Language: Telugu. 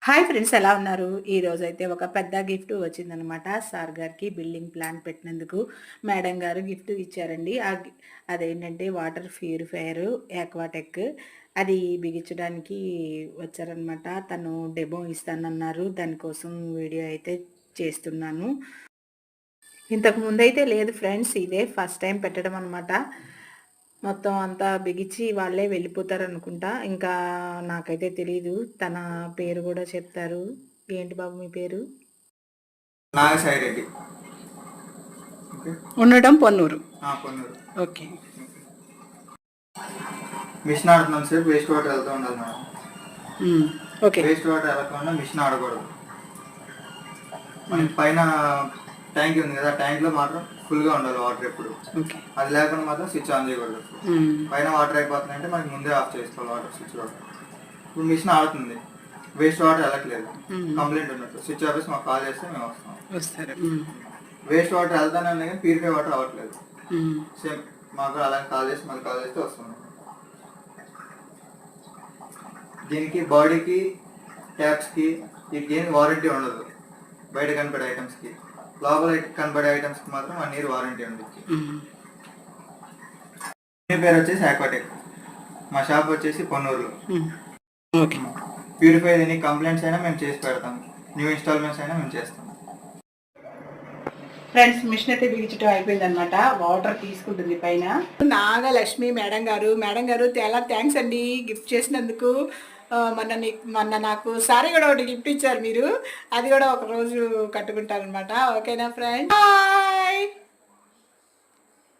హాయ్ ఫ్రెండ్స్, ఎలా ఉన్నారు? ఈరోజు అయితే ఒక పెద్ద గిఫ్ట్ వచ్చిందనమాట. సార్ గారికి బిల్డింగ్ ప్లాన్ పెట్టినందుకు మేడం గారు గిఫ్ట్ ఇచ్చారండి. అదేంటంటే వాటర్ ప్యూరిఫైయర్ ఆక్వాటెక్. అది బిగించడానికి వచ్చారనమాట. తను డెమో ఇస్తానన్నారు. దానికోసం వీడియో అయితే చేస్తున్నాను. ఇంతకు ముందైతే లేదు ఫ్రెండ్స్, ఇదే ఫస్ట్ టైం పెట్టడం అనమాట. మొత్తం అంతా బిగించి వాళ్ళే వెళ్ళిపోతారనుకుంటా. ఇంకా నాకైతే తెలీదు. తన పేరు కూడా చెప్తారు. ఏంటి బాబు మీ పేరు? నాగసాయి రెడ్డి. ఉండడం పొన్నూరు. పొన్నూరు. ఓకే. మిషన్ ఆడుతున్నాం సేపు వేస్ట్ వాటర్ వెళ్తూ ఉండాలి మేడం. ఓకే. వేస్ట్ వాటర్ వెళ్ళకుండా మిషన్ ఆడకూడదు. మనకి పైన ట్యాంక్ ఉంది కదా, ట్యాంక్ లో మాత్రం ఫుల్ గా ఉండాలి వాటర్ ఎప్పుడు. అది లేకుండా మాత్రం స్విచ్ ఆన్ చేయకూడదు. పైన వాటర్ అయిపోతుందంటే మనకి ముందే ఆఫ్ చేసుకోవాలి వాటర్ స్విచ్ వాటర్. ఇప్పుడు మిషన్ ఆడుతుంది, వేస్ట్ వాటర్ వెళ్ళట్లేదు, కంప్లైంట్ ఉన్నట్టు. స్విచ్ ఆఫీస్ మాకు కాల్ చేస్తే మేము వస్తాం. వేస్ట్ వాటర్ వెళ్తానే ఉన్నాయి కానీ ప్యూరిఫై వాటర్ అవ్వట్లేదు. సేమ్ మాకు అలాగే కాల్ చేసి మళ్ళీ కాల్ చేస్తే వస్తుంది. దీనికి బాడీకి ట్యాప్స్కి వీటికి ఏం వారంటీ ఉండదు. బయట కనపడే ఐటమ్స్కి, లోపల కనపడే ఐటమ్స్కి మాత్రం 1 year వారంటీ ఉంది. మీ పేరు వచ్చేసి ఆక్వాటెక్, మా షాప్ వచ్చేసి పొన్నూరులో. ప్యూరిఫై ఎనీ కంప్లైంట్స్ అయినా మేము చేసి పెడతాం, న్యూ ఇన్స్టాల్మెంట్స్ అయినా మేము చేస్తాం. ఫ్రెండ్స్, మిషన్ అయితే బిగించడం అయిపోయింది అనమాట. వాటర్ తీసుకుంటుంది పైన. నాగలక్ష్మి మేడం గారు చాలా థ్యాంక్స్ అండి గిఫ్ట్ చేసినందుకు. మొన్న నాకు సారీ కూడా ఒకటి గిఫ్ట్ ఇచ్చారు మీరు. అది కూడా ఒక రోజు కట్టుకుంటారు అనమాట. ఓకేనా ఫ్రెండ్స్?